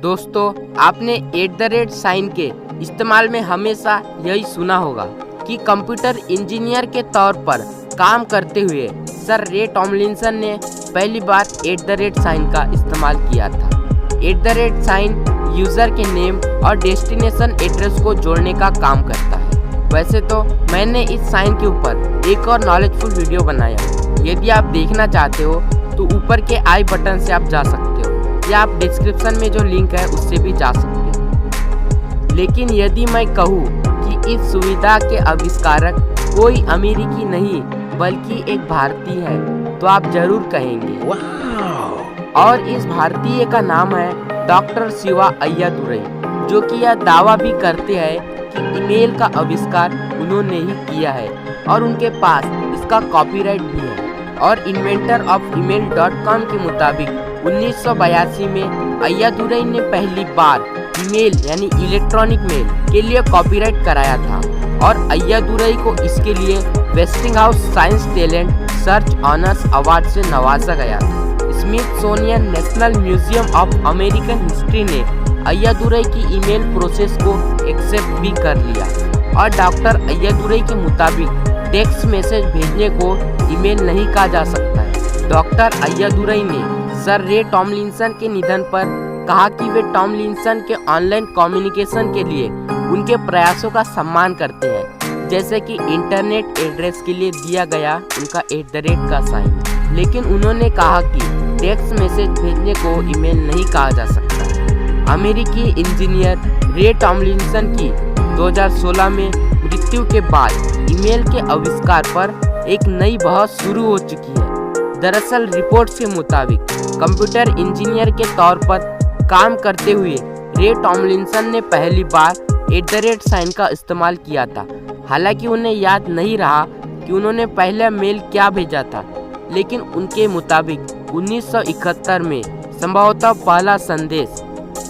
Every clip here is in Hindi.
दोस्तों, आपने @साइन के इस्तेमाल में हमेशा यही सुना होगा कि कंप्यूटर इंजीनियर के तौर पर काम करते हुए सर रे टॉमलिंसन ने पहली बार @साइन का इस्तेमाल किया था। @साइन यूज़र के नेम और डेस्टिनेशन एड्रेस को जोड़ने का काम करता है। वैसे तो मैंने इस साइन के ऊपर एक और नॉलेजफुल वीडियो बनाया है। यदि आप देखना चाहते हो तो ऊपर के आई बटन से आप जा सकते हो या आप डिस्क्रिप्शन में जो लिंक है उससे भी जा सकते हो। लेकिन यदि मैं कहूँ कि इस सुविधा के आविष्कारक कोई अमेरिकी नहीं बल्कि एक भारतीय है तो आप जरूर कहेंगे। और इस भारतीय का नाम है डॉक्टर शिवा अय्यादुरई, जो कि यह दावा भी करते हैं कि ईमेल का आविष्कार उन्होंने ही किया है और उनके पास इसका कॉपीराइट भी है। और इन्वेंटर ऑफ email.com के मुताबिक 1982 में अय्यादुरई ने पहली बार ईमेल यानी इलेक्ट्रॉनिक मेल के लिए कॉपीराइट कराया था और अय्यादुरई को इसके लिए Westinghouse science talent search honours award से नवाजा गया था। Smithsonian national museum of American history ने अय्यादुरई की ईमेल प्रोसेस को एक्सेप्ट भी कर लिया और डॉक्टर अय्यादुरई के मुताबिक टेक्स्ट मैसेज भेजने को ईमेल नहीं कहा जा सकता है। डॉक्टर अय्यादुरई ने सर रे टॉमलिंसन के निधन पर कहा कि वे टॉमलिंसन के ऑनलाइन कम्युनिकेशन के लिए उनके प्रयासों का सम्मान करते हैं, जैसे कि इंटरनेट एड्रेस के लिए दिया गया उनका @ का साइन। लेकिन उन्होंने कहा कि टेक्स्ट मैसेज भेजने को ईमेल नहीं कहा जा सकता। अमेरिकी इंजीनियर रे टॉमलिंसन की 2016 में मृत्यु के बाद ईमेल के आविष्कार पर एक नई बहस शुरू हो चुकी है। दरअसल रिपोर्ट्स के मुताबिक कंप्यूटर इंजीनियर के तौर पर काम करते हुए रे टॉमलिंसन ने पहली बार @साइन का इस्तेमाल किया था। हालांकि उन्हें याद नहीं रहा कि उन्होंने पहला मेल क्या भेजा था, लेकिन उनके मुताबिक 1971 में संभवतः पहला संदेश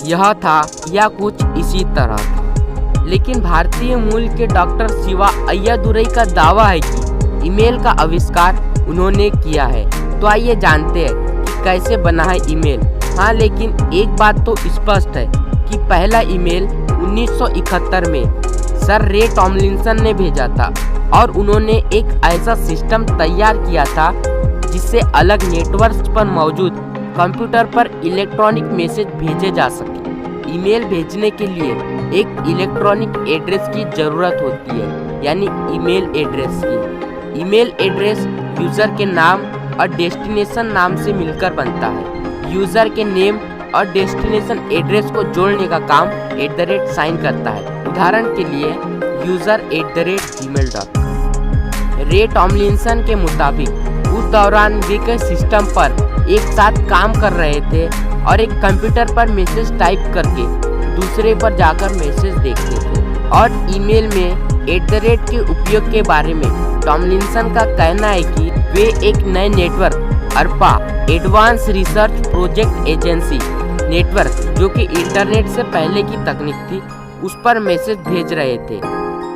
यह था या कुछ इसी तरह था। लेकिन भारतीय मूल के डॉक्टर शिवा अय्यादुरई का दावा है कि ईमेल का आविष्कार उन्होंने किया है। तो आइए जानते हैं कि कैसे बना है ईमेल। हाँ, लेकिन एक बात तो स्पष्ट है कि पहला ईमेल 1971 में सर रे टॉमलिंसन ने भेजा था और उन्होंने एक ऐसा सिस्टम तैयार किया था जिससे अलग नेटवर्क पर मौजूद कंप्यूटर पर इलेक्ट्रॉनिक मैसेज भेजे जा सके। ईमेल भेजने के लिए एक इलेक्ट्रॉनिक एड्रेस की ज़रूरत होती है, यानी ईमेल एड्रेस की। ईमेल एड्रेस यूज़र के नाम और डेस्टिनेशन नाम से मिलकर बनता है। यूज़र के नेम और डेस्टिनेशन एड्रेस को जोड़ने का काम @साइन करता है। उदाहरण के लिए यूज़र @gmail.com। रे टॉमलिंसन के मुताबिक उस दौरान वे कई सिस्टम पर एक साथ काम कर रहे थे और एक कंप्यूटर पर मैसेज टाइप करके दूसरे पर जाकर मैसेज देखते थे। और ईमेल में @ के उपयोग के बारे में टॉमलिंसन का कहना है कि वे एक नए network ARPA advance research project agency network, जो कि इंटरनेट से पहले की तकनीक थी, उस पर मैसेज भेज रहे थे।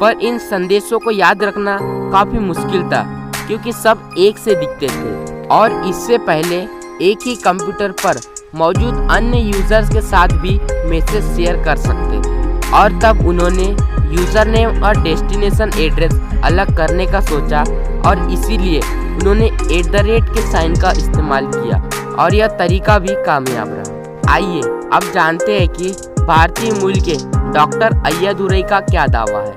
पर इन संदेशों को याद रखना काफ़ी मुश्किल था क्योंकि सब एक से दिखते थे और इससे पहले एक ही कंप्यूटर पर मौजूद अन्य यूजर्स के साथ भी मैसेज शेयर कर सकते थे। और तब उन्होंने यूज़र नेम और डेस्टिनेशन एड्रेस अलग करने का सोचा और इसीलिए उन्होंने @ के साइन का इस्तेमाल किया और यह तरीका भी कामयाब रहा। आइए अब जानते हैं कि भारतीय मूल के डॉक्टर अय्यादुरई का क्या दावा है।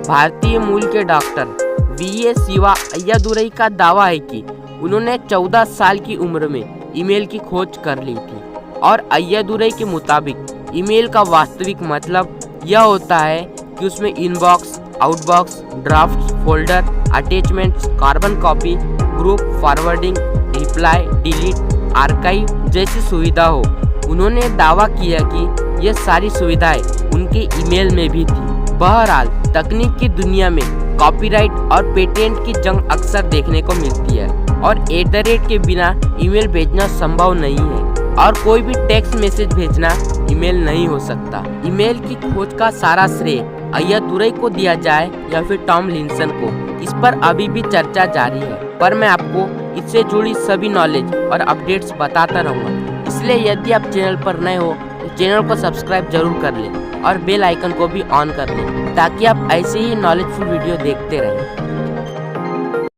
भारतीय मूल के डॉक्टर VA शिवा अय्यादुरई का दावा है कि उन्होंने 14 साल की उम्र में ईमेल की खोज कर ली थी और अय्यादुरई के मुताबिक ईमेल का वास्तविक मतलब यह होता है कि उसमें inbox, outbox, draft, folder, attachments, carbon copy, group, forwarding, reply, delete, archive जैसी सुविधा हो। उन्होंने दावा किया कि ये सारी सुविधाएं उनके ईमेल में भी थी। बहरहाल तकनीक की दुनिया में कॉपीराइट और पेटेंट की जंग अक्सर देखने को मिलती है और @ के बिना ईमेल भेजना संभव नहीं है और कोई भी टेक्स्ट मैसेज भेजना ईमेल नहीं हो सकता। ईमेल की खोज का सारा श्रेय अय्यादुरई को दिया जाए या फिर टॉमलिंसन को, इस पर अभी भी चर्चा जारी है, पर मैं आपको इससे जुड़ी सभी नॉलेज और अपडेट्स बताता रहूँगा। इसलिए यदि आप चैनल पर नए हो तो चैनल को सब्सक्राइब जरूर कर लें और बेल आइकन को भी ऑन कर लें ताकि आप ऐसे ही नॉलेजफुल वीडियो देखते रहें।